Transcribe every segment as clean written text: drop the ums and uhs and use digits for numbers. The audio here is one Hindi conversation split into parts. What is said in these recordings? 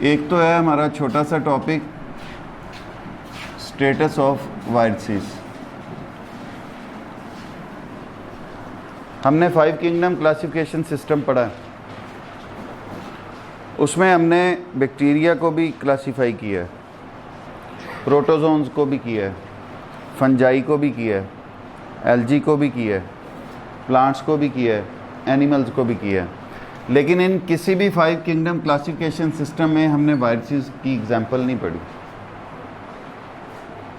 एक तो है हमारा छोटा सा टॉपिक स्टेटस ऑफ वायरसेस। हमने 5 किंगडम क्लासिफिकेशन सिस्टम पढ़ा है, उसमें हमने बैक्टीरिया को भी क्लासिफाई किया है, प्रोटोजोन्स को भी किया है, फंजाई को भी किया है, एल्जी को भी किया है, प्लांट्स को भी किया है, एनिमल्स को भी किया है। लेकिन इन किसी भी 5 किंगडम क्लासिफिकेशन सिस्टम में हमने वायरसेस की एग्जांपल नहीं पढ़ी।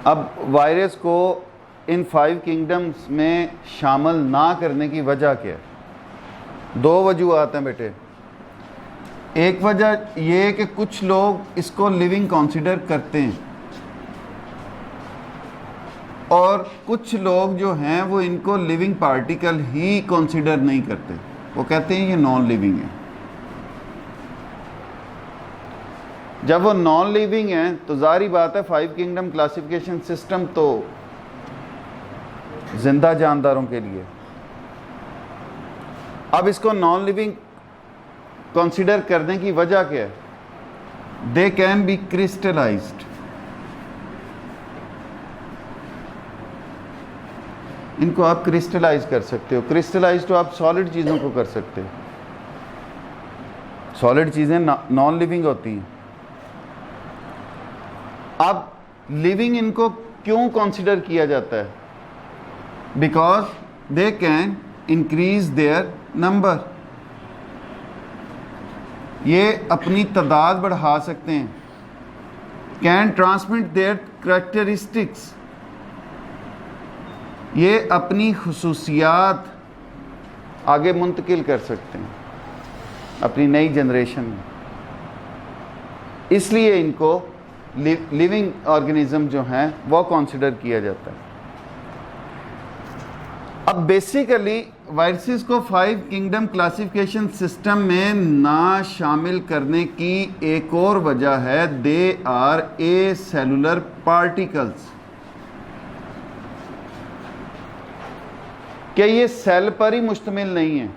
अब वायरस को इन 5 किंगडम्स में शामिल ना करने की वजह क्या है? 2 वजूहात हैं बेटे। एक वजह ये है कि कुछ लोग इसको लिविंग कंसीडर करते हैं और कुछ लोग जो हैं वो इनको लिविंग पार्टिकल ही कंसीडर नहीं करते, वो कहते हैं ये नॉन लिविंग है। जब वो नॉन लिविंग है तो जाहिर बात है 5 किंगडम क्लासिफिकेशन सिस्टम तो जिंदा जानदारों के लिए। अब इसको नॉन लिविंग कंसीडर करने की वजह क्या है? They can be crystallised. इनको आप क्रिस्टलाइज कर सकते हो। क्रिस्टलाइज तो आप सॉलिड चीज़ों को कर सकते हो। सॉलिड चीज़ें नॉन लिविंग होती हैं। अब लिविंग इनको क्यों कंसीडर किया जाता है? Because they can increase their number. ये अपनी तादाद बढ़ा सकते हैं। Can transmit their characteristics. ये अपनी खुसूसियात आगे मुंतकिल कर सकते हैं अपनी नई जनरेशन में। इसलिए इनको लिविंग ऑर्गेनिज्म जो हैं वो कंसिडर किया जाता है। अब बेसिकली वायरसेस को 5 किंगडम क्लासिफिकेशन सिस्टम में ना शामिल करने की एक और वजह है, they are a cellular particles. कि ये सेल पर ही मुश्तमिल नहीं है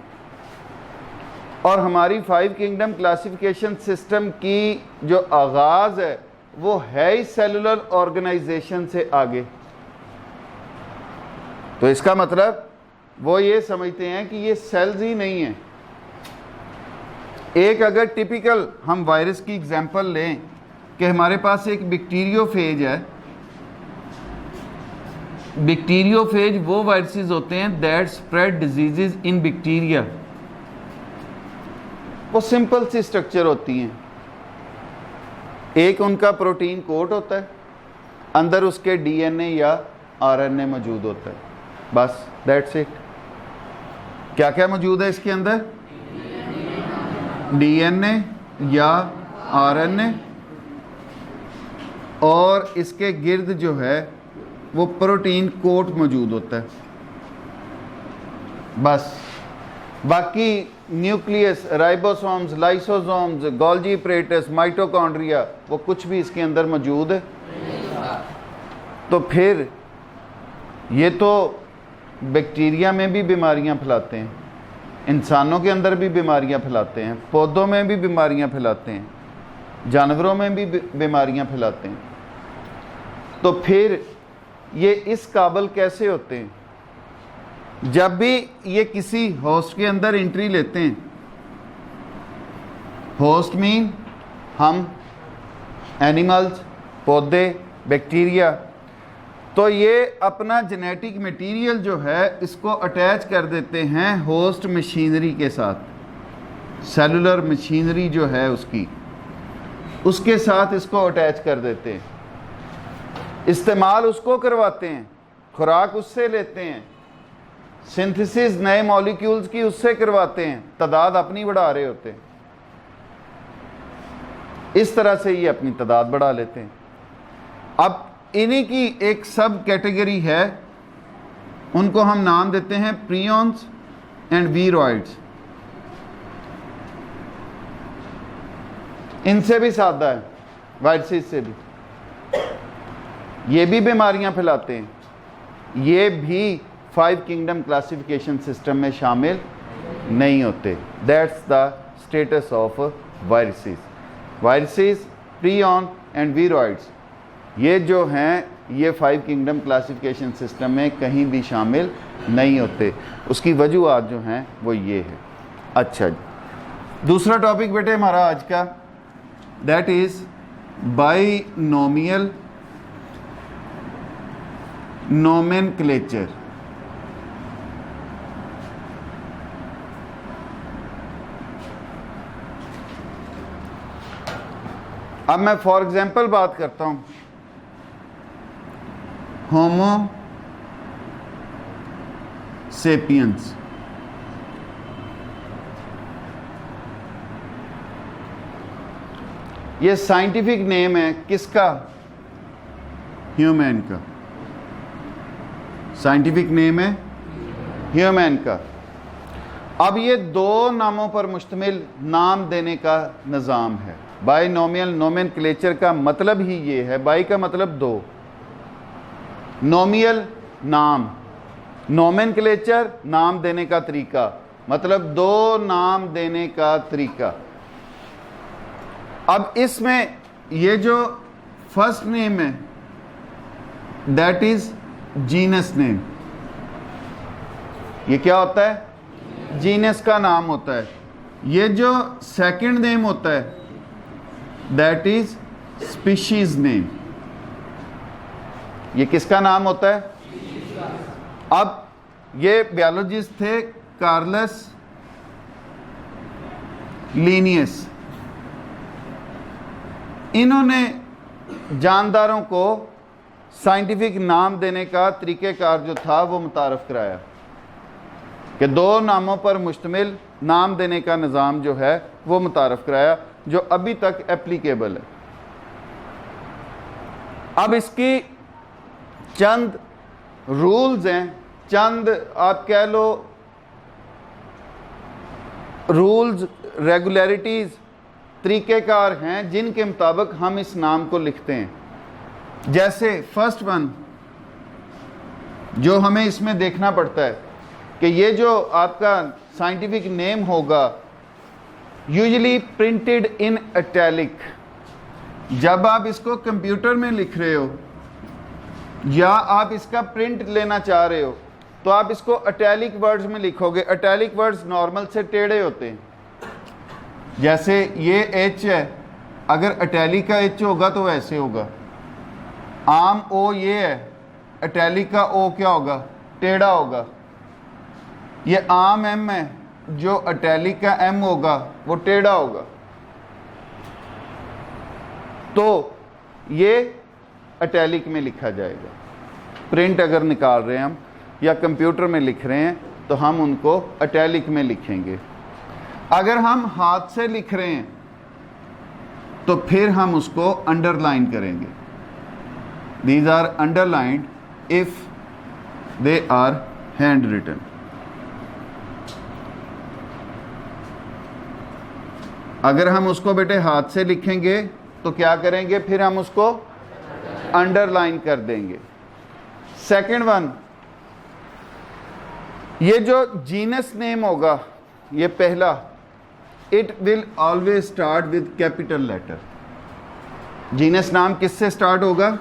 और हमारी 5 किंगडम क्लासिफिकेशन सिस्टम की जो आगाज़ है वो है ही सेलुलर ऑर्गेनाइजेशन से आगे। तो इसका मतलब वो ये समझते हैं कि ये सेल्स ही नहीं है। एक अगर टिपिकल हम वायरस की एग्जांपल लें कि हमारे पास एक बैक्टीरियोफेज है। बैक्टीरियोफेज वो वायरसेस होते हैं that spread diseases in bacteria. वो सिंपल सी स्ट्रक्चर होती हैं। एक उनका प्रोटीन कोट होता है, अंदर उसके डीएनए या आरएनए मौजूद होता है, बस दैट्स इट। क्या क्या मौजूद है इसके अंदर? डीएनए या आरएनए, और इसके गिर्द जो है वो प्रोटीन कोट मौजूद होता है, बस। बाकी nucleus, ribosomes, lysosomes, Golgi apparatus, mitochondria, वो कुछ भी इसके अंदर मौजूद है। तो फिर ये तो बैक्टीरिया में भी बीमारियां फैलाते हैं, इंसानों के अंदर भी बीमारियां फैलाते हैं, पौधों में भी बीमारियां फैलाते हैं, जानवरों में भी बीमारियां फैलाते हैं। तो फिर ये इस काबिल कैसे होते हैं? जब भी ये किसी होस्ट के अंदर एंट्री लेते हैं, होस्ट मीन हम, एनिमल्स, पौधे, बैक्टीरिया, तो ये अपना जेनेटिक मटेरियल जो है इसको अटैच कर देते हैं होस्ट मशीनरी के साथ। सेलुलर मशीनरी जो है उसके साथ इसको अटैच कर देते हैं। इस्तेमाल उसको करवाते हैं, खुराक उससे लेते हैं, सिंथेसिस नए मॉलिक्यूल्स की उससे करवाते हैं, तादाद अपनी बढ़ा रहे होते हैं। इस तरह से ये अपनी तादाद बढ़ा लेते हैं। अब इन्हीं की एक सब कैटेगरी है, उनको हम नाम देते हैं प्रियॉन्स एंड वीरॉइड्स। इनसे भी सादा है, वायरसेस से भी। ये भी बीमारियां फैलाते हैं, ये भी 5 किंगडम क्लासिफिकेशन सिस्टम में शामिल नहीं होते। That's the status of viruses. Viruses, prion and viroids, ये जो हैं ये 5 किंगडम क्लासिफिकेशन सिस्टम में कहीं भी शामिल नहीं होते। उसकी वजूहत जो हैं वो ये है। अच्छा जी, दूसरा टॉपिक बेटे हमारा आज का, दैट इज़ बाइनोमियल नोमेनक्लेचर। अब मैं फॉर एग्जांपल बात करता हूं, होमो सेपियंस, ये साइंटिफिक नेम है किसका? ह्यूमन का। साइंटिफिक नेम है ह्यूमन का। अब ये 2 नामों पर मुश्तमिल नाम देने का निज़ाम है। बाइनोमियल नोमेनक्लेचर का मतलब ही ये है, बाई का मतलब 2, नोमियल नाम, नोमेनक्लेचर नाम देने का तरीका, मतलब 2 नाम देने का तरीका। अब इसमें ये जो फर्स्ट नेम है दैट इज जीनस नेम, ये क्या होता है? जीनस का नाम होता है। ये जो सेकंड नेम होता है दैट इज स्पीशीज नेम, ये किसका नाम होता है? अब ये बायोलॉजिस्ट थे कार्लस लिनियस, इन्होंने जानदारों को साइंटिफिक नाम देने का तरीक़ेकार जो था वो मुतारफ़ कराया कि 2 नामों पर मुश्तमिल नाम देने का निज़ाम जो है वो मुतारफ़ कराया, जो अभी तक एप्लीकेबल है। अब इसकी चंद रूल्स हैं, चंद आप कह लो रूल्स, रेगुलरिटीज़, तरीक़ेकार हैं जिनके मुताबिक हम इस नाम को लिखते हैं। जैसे फर्स्ट वन जो हमें इसमें देखना पड़ता है कि ये जो आपका साइंटिफिक नेम होगा यूजुअली प्रिंटेड इन इटैलिक। जब आप इसको कंप्यूटर में लिख रहे हो या आप इसका प्रिंट लेना चाह रहे हो तो आप इसको इटैलिक वर्ड्स में लिखोगे। इटैलिक वर्ड्स नॉर्मल से टेढ़े होते हैं, जैसे ये एच है, अगर इटैलिक का एच होगा तो वैसे होगा। आम ओ ये है, इटैलिक का ओ क्या होगा? टेढ़ा होगा। ये आम एम है, जो इटैलिक का एम होगा वो टेढ़ा होगा। तो ये इटैलिक में लिखा जाएगा। प्रिंट अगर निकाल रहे हैं हम या कंप्यूटर में लिख रहे हैं तो हम उनको इटैलिक में लिखेंगे। अगर हम हाथ से लिख रहे हैं तो फिर हम उसको अंडरलाइन करेंगे। These are underlined if they are hand written. अगर हम उसको बेटे हाथ से लिखेंगे तो क्या करेंगे? फिर हम उसको अंडरलाइन कर देंगे। सेकंड वन, ये जो जीनस नेम होगा ये पहला, it will always start with capital letter. Genus नाम किससे स्टार्ट होगा?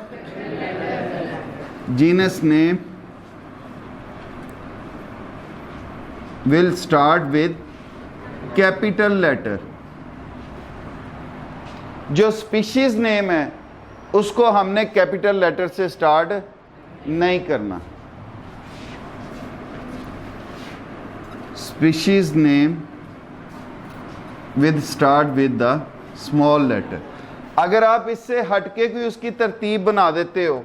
Genus name will start with capital letter. जो स्पीशीज नेम है उसको हमने कैपिटल लेटर से स्टार्ट नहीं करना। Species name with start with the small letter. अगर आप इससे हटके कोई उसकी तरतीब बना देते हो,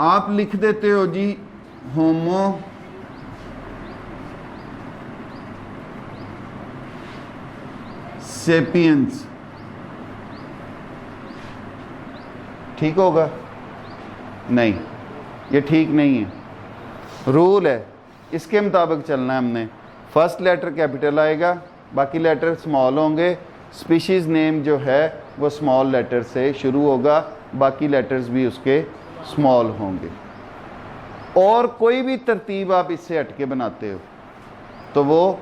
आप लिख देते हो जी होमो सेपियंस, ठीक होगा? नहीं, ये ठीक नहीं है। रूल है, इसके मुताबिक चलना है हमने। फर्स्ट लेटर कैपिटल आएगा, बाकी लेटर स्मॉल होंगे। स्पीशीज़ नेम जो है वो स्मॉल लेटर से शुरू होगा, बाकी लेटर्स भी उसके स्मॉल होंगे। और कोई भी तरतीब आप इससे हटके बनाते हो तो वो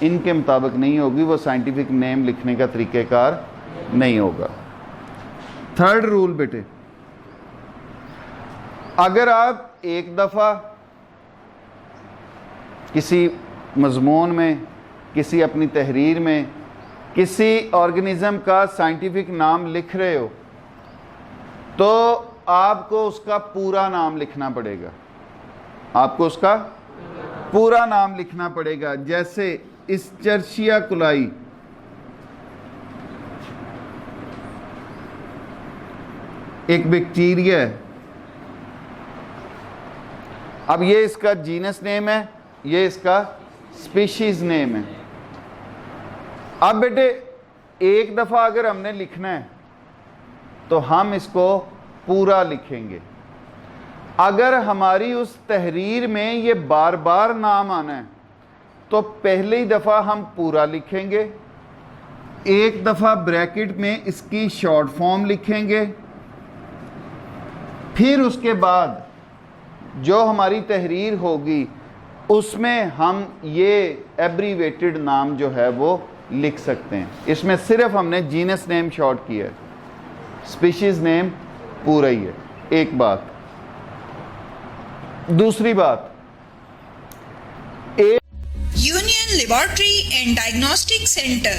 इनके मुताबिक नहीं होगी, वो साइंटिफिक नेम लिखने का तरीक़ेकार नहीं होगा। थर्ड रूल बेटे, अगर आप एक दफ़ा किसी मज़मून में, किसी अपनी तहरीर में किसी ऑर्गेनिज़म का साइंटिफिक नाम लिख रहे हो तो आपको उसका पूरा नाम लिखना पड़ेगा, आपको उसका पूरा नाम लिखना पड़ेगा। जैसे इस्चर्शिया कुलाई, एक बैक्टीरिया है, अब ये इसका जीनस नेम है, ये इसका स्पीशीज नेम है। अब बेटे एक दफ़ा अगर हमने लिखना है तो हम इसको पूरा लिखेंगे। अगर हमारी उस तहरीर में ये बार बार नाम आना है तो पहली दफ़ा हम पूरा लिखेंगे, एक दफ़ा ब्रैकेट में इसकी शॉर्ट फॉर्म लिखेंगे, फिर उसके बाद जो हमारी तहरीर होगी उसमें हम ये एब्रीवेटेड नाम जो है वो लिख सकते हैं। इसमें सिर्फ हमने जीनस नेम शॉर्ट किया है, स्पीशीज नेम पूरा ही है। एक बात। दूसरी बात, union laboratory and diagnostic centre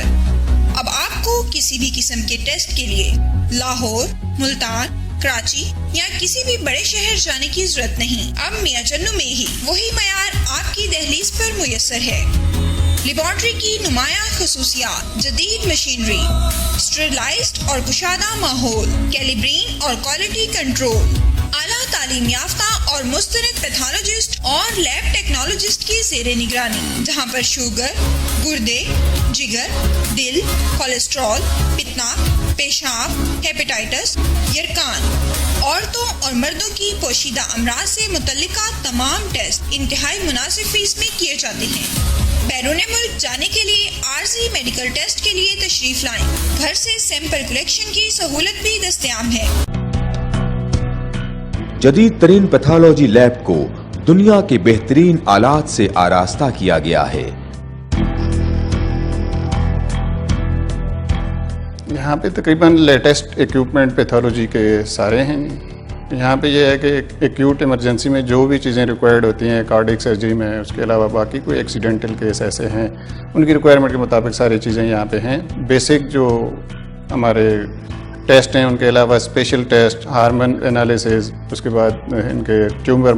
अब आपको किसी भी किस्म के टेस्ट के लिए लाहौर, मुल्तान, कराची या किसी भी बड़े शहर जाने की जरूरत नहीं। अब मियां चन्नू में ही वही मयार आपकी दहलीज पर मुयस्सर है। लेबोरेटरी की नुमाया खसूसियात, जदीद मशीनरी, स्टेरिलाइज्ड और कुशादा माहौल, कैलिब्रेन और क्वालिटी कंट्रोल, आला तालीम याफ्ता और मुस्तनद पैथोलॉजिस्ट और लैब टेक्नोलॉजिस्ट की जेरे निगरानी, जहां पर शुगर, गुर्दे, जिगर, दिल, कोलेस्ट्रॉल, पित्ना, पेशाब, हेपेटाइटिस, यरकान, औरतों और मर्दों की पोशीदा अमराज से मुतल्लिका तमाम टेस्ट इंतहाई मुनासिब फीस में किए जाते हैं। बैरून मुल्क जाने के लिए आरजी मेडिकल टेस्ट के लिए तशरीफ लाएं। घर से सैंपल कलेक्शन की सहूलत भी दस्तयाब है। जदीद तरीन पैथोलॉजी लैब को दुनिया के बेहतरीन आलात से आरास्ता किया गया है। यहाँ पे तकरीबन लेटेस्ट इक्विपमेंट पैथोलॉजी के सारे हैं। यहाँ पे ये है कि एक्यूट इमरजेंसी में जो भी चीज़ें रिक्वायर्ड होती हैं कार्डियक सर्जरी में, उसके अलावा बाकी कोई एक्सीडेंटल केस ऐसे हैं उनकी रिक्वायरमेंट के मुताबिक सारी चीज़ें यहाँ पे हैं। बेसिक जो हमारे टेस्ट हैं उनके अलावा स्पेशल टेस्ट, हार्मोन एनालिसिस, उसके बाद इनके ट्यूमर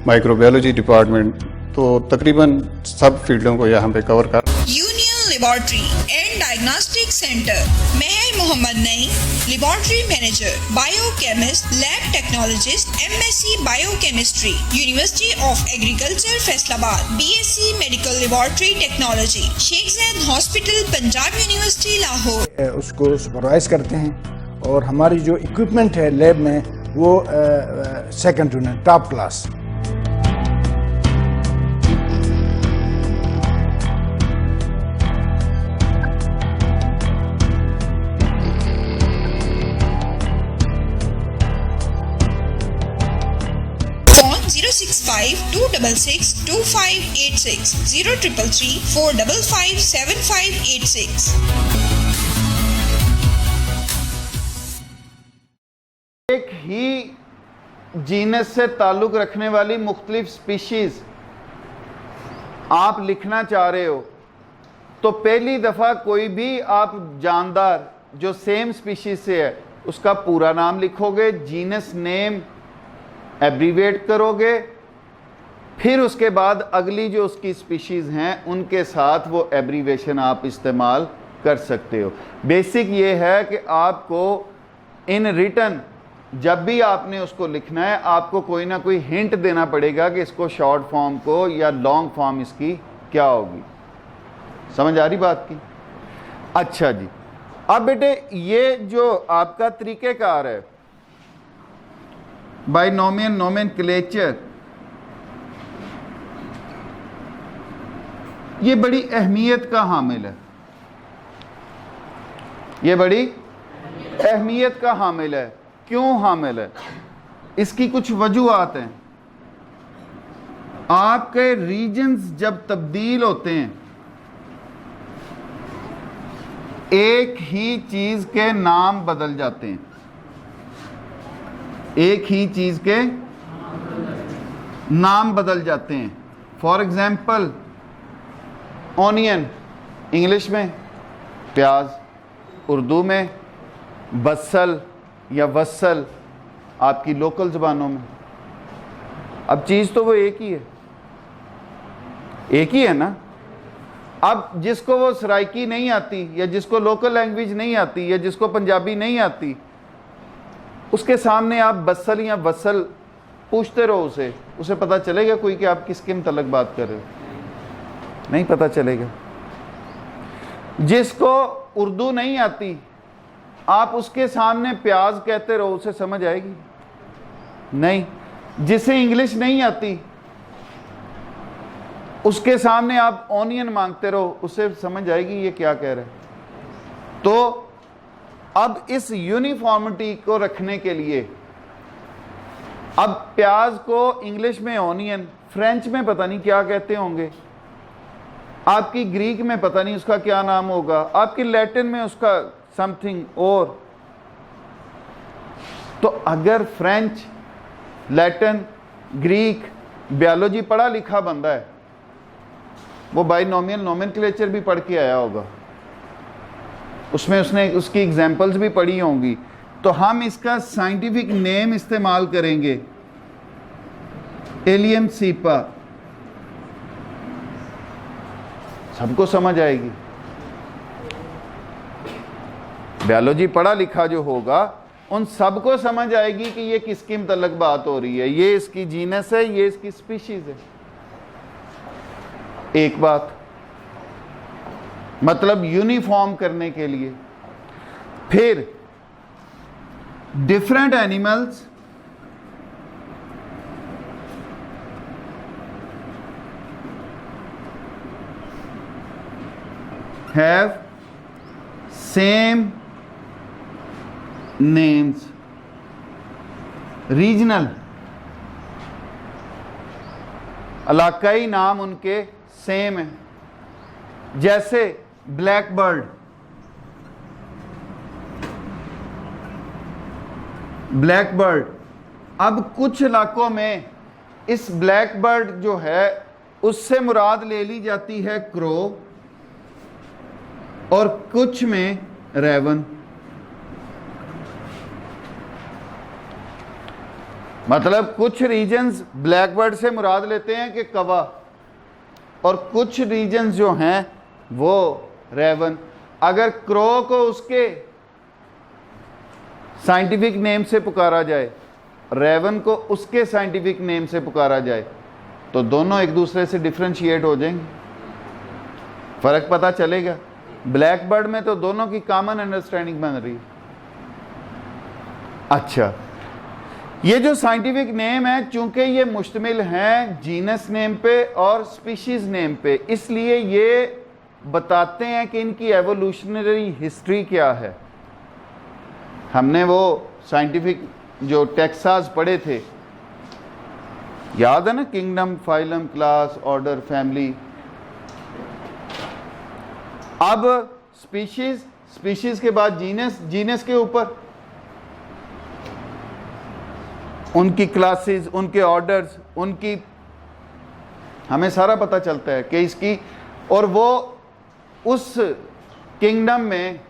माइक्रोबायोलॉजी डिपार्टमेंट, तो तकरीबन सब फील्डों को यहाँ पे कवर कर। Union laboratory and diagnostic centre, Mehar Mohammad Naeem, laboratory manager, biochemist, lab technologist, MSc biochemistry, university of agriculture Faisalabad, BSc medical laboratory technology, Sheikh Zayed hospital, Punjab university Lahore. उसको सुपरवाइज करते हैं और हमारी जो इक्विपमेंट है लैब में वो second to none, top class. Phone 065-266-2586, 0333-455-7586। एक ही जीनस से ताल्लुक़ रखने वाली मुख्तलिफ स्पीशीज़ आप लिखना चाह रहे हो तो पहली दफ़ा कोई भी आप जानदार जो सेम स्पीशीज़ से है उसका पूरा नाम लिखोगे, जीनस नेम एब्रीवेट करोगे, फिर उसके बाद अगली जो उसकी स्पीशीज़ हैं उनके साथ वो एब्रीवेशन आप इस्तेमाल कर सकते हो। बेसिक ये है कि आपको इन रिटन जब भी आपने उसको लिखना है आपको कोई ना कोई हिंट देना पड़ेगा कि इसको शॉर्ट फॉर्म को या लॉन्ग फॉर्म इसकी क्या होगी। समझ आ रही बात की? अच्छा जी, अब बेटे ये जो आपका तरीक़ेकार है बाइनोमियल नोमेनक्लेचर, ये बड़ी अहमियत का हामिल है, ये बड़ी अहमियत का हामिल है। क्यों हामिल है? इसकी कुछ वजूहात हैं। आपके रीजन्स जब तब्दील होते हैं एक ही चीज के नाम बदल जाते हैं, एक ही चीज के नाम बदल जाते हैं। फॉर एग्जाम्पल ऑनियन इंग्लिश में प्याज, उर्दू में बसल या वसल आपकी लोकल ज़बानों में। अब चीज़ तो वो एक ही है, एक ही है ना। अब जिसको वो सराइकी नहीं आती, या जिसको लोकल लैंग्वेज नहीं आती, या जिसको पंजाबी नहीं आती, उसके सामने आप बसल या वसल पूछते रहो, उसे पता चलेगा कोई कि आप किसके मुतल्लिक बात कर रहे हो? नहीं पता चलेगा। जिसको उर्दू नहीं आती, आप उसके सामने प्याज कहते रहो, उसे समझ आएगी? नहीं। जिसे इंग्लिश नहीं आती, उसके सामने आप ऑनियन मांगते रहो, उसे समझ आएगी ये क्या कह रहे हैं? तो अब इस यूनिफॉर्मिटी को रखने के लिए, अब प्याज को इंग्लिश में ऑनियन, फ्रेंच में पता नहीं क्या कहते होंगे, आपकी ग्रीक में पता नहीं उसका क्या नाम होगा, आपकी लैटिन में उसका समथिंग और। तो अगर फ्रेंच, लैटिन, ग्रीक, बायोलॉजी पढ़ा लिखा बंदा है, वो बाइनोमियल नोमेनक्लेचर भी पढ़ के आया होगा, उसमें उसने उसकी एग्जाम्पल्स भी पढ़ी होंगी, तो हम इसका साइंटिफिक नेम इस्तेमाल करेंगे, एलियम सीपा। सबको समझ आएगी। बायोलॉजी पढ़ा लिखा जो होगा उन सबको समझ आएगी कि ये किसकी मुतल्लिक बात हो रही है, ये इसकी जीनस है, ये इसकी स्पीशीज है। एक बात, मतलब यूनिफॉर्म करने के लिए। फिर different animals have same names, regional, इलाकाई नाम उनके सेम है। जैसे ब्लैक बर्ड, ब्लैक बर्ड, अब कुछ इलाकों में इस ब्लैक बर्ड जो है उससे मुराद ले ली जाती है क्रो, और कुछ में रेवन। मतलब कुछ रीजन्स ब्लैक बर्ड से मुराद लेते हैं कि कवा, और कुछ रीजन्स जो हैं वो रेवन। अगर क्रो को उसके साइंटिफिक नेम से पुकारा जाए, रेवन को उसके साइंटिफिक नेम से पुकारा जाए, तो दोनों एक दूसरे से डिफ्रेंशिएट हो जाएंगे, फर्क पता चलेगा। ब्लैक बर्ड में तो दोनों की कॉमन अंडरस्टैंडिंग बन रही है। अच्छा, ये जो साइंटिफिक नेम है, चूंकि ये मुश्तमिल हैं जीनस नेम पे और स्पीशीज नेम पे, इसलिए ये बताते हैं कि इनकी एवोल्यूशनरी हिस्ट्री क्या है। हमने वो साइंटिफिक जो टेक्सास पढ़े थे, याद है ना, kingdom, phylum, class, order, family. अब स्पीशीज, स्पीशीज के बाद जीनस, जीनस के ऊपर उनकी क्लासेस, उनके ऑर्डर्स, उनकी हमें सारा पता चलता है कि इसकी, और वो उस किंगडम में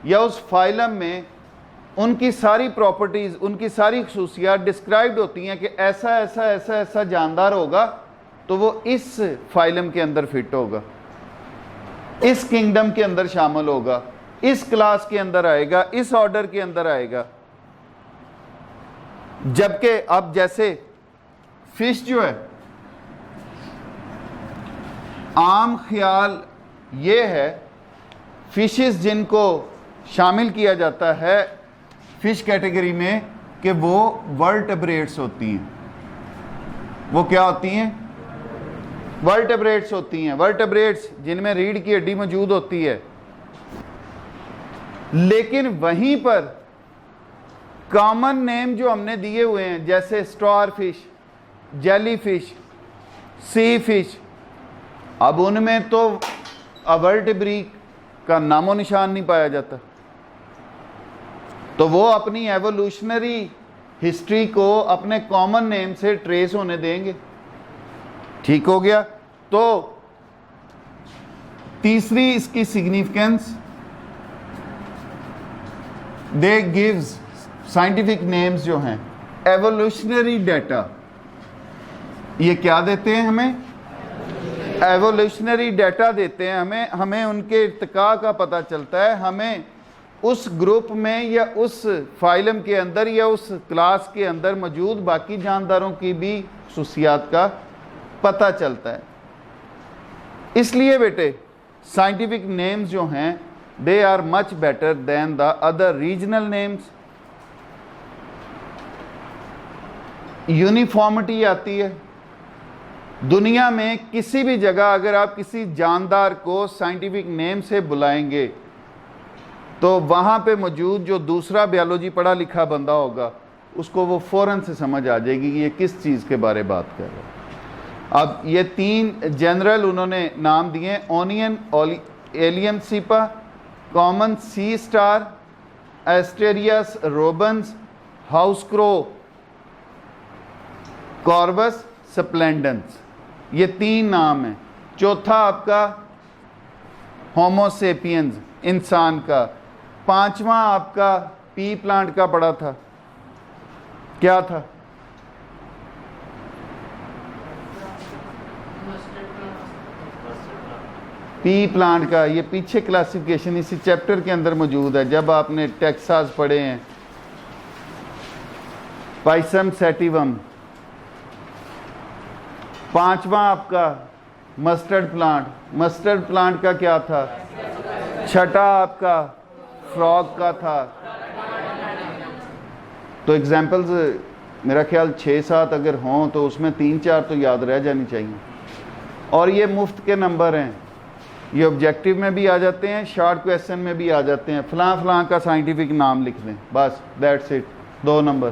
या उस फाइलम में उनकी सारी प्रॉपर्टीज़, उनकी सारी खसूसियात डिस्क्राइब्ड होती हैं कि ऐसा ऐसा ऐसा ऐसा जानदार होगा तो वो इस फाइलम के अंदर फिट होगा, इस किंगडम के अंदर शामिल होगा, इस क्लास के अंदर आएगा, इस ऑर्डर के अंदर आएगा। जबकि अब जैसे फिश जो है, आम ख्याल ये है फिशेस जिनको शामिल किया जाता है फिश कैटेगरी में कि वो वर्टेब्रेट्स होती हैं। वो क्या होती हैं? वर्टेब्रेट्स होती हैं। वर्टेब्रेट्स जिनमें रीढ़ की हड्डी मौजूद होती है। लेकिन वहीं पर कॉमन नेम जो हमने दिए हुए हैं, जैसे स्टार फिश, जेली फिश, सी फिश, अब उनमें तो अवर्टिब्री का नामो निशान नहीं पाया जाता। तो वो अपनी एवोल्यूशनरी हिस्ट्री को अपने कॉमन नेम से ट्रेस होने देंगे। ठीक हो गया। तो तीसरी इसकी सिग्निफिकेंस, दे गिव्स साइंटिफिक नेम्स जो हैं, एवोल्यूशनरी डाटा, ये क्या देते हैं हमें? एवोल्यूशनरी डाटा देते हैं हमें उनके इर्तिका का पता चलता है, हमें उस ग्रुप में या उस फाइलम के अंदर या उस क्लास के अंदर मौजूद बाकी जानदारों की भी खुसूसियात का पता चलता है। इसलिए बेटे साइंटिफिक नेम्स जो हैं they are much better than the other regional names. Uniformity आती है दुनिया में किसी भी जगह। अगर आप किसी जानदार को साइंटिफिक नेम से बुलाएंगे तो वहाँ पे मौजूद जो दूसरा बायोलॉजी पढ़ा लिखा बंदा होगा उसको वो फ़ौरन से समझ आ जाएगी कि ये किस चीज़ के बारे बात कर रहा है। अब ये 3 जनरल उन्होंने नाम दिए, onion, allium cepa, common sea star, asterias rubens, house crow, corvus splendens, ये 3 नाम हैं। चौथा आपका होमोसेपियंस, इंसान का। 5वां आपका पी प्लांट का पड़ा था, क्या था? पी प्लांट का, ये पीछे क्लासिफिकेशन इसी चैप्टर के अंदर मौजूद है जब आपने टेक्सास पढ़े हैं। Pisum sativum. 5वां आपका मस्टर्ड प्लांट, मस्टर्ड प्लांट का क्या था? 6ठा आपका फ्रॉग का था। तो एग्जाम्पल्स मेरा ख्याल 6-7 अगर हों तो उसमें 3-4 तो याद रह जानी चाहिए। और ये मुफ्त के नंबर हैं, ये ऑब्जेक्टिव में भी आ जाते हैं, शॉर्ट क्वेश्चन में भी आ जाते हैं। फलां का साइंटिफिक नाम लिख दें, बस दैट्स इट, 2 नंबर।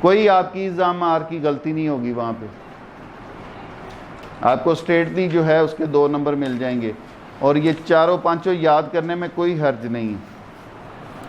कोई आपकी एग्जाम मार की गलती नहीं होगी वहाँ पे। आपको स्ट्रेटली जो है उसके 2 नंबर मिल जाएंगे और ये 4-5 याद करने में कोई हर्ज नहीं है।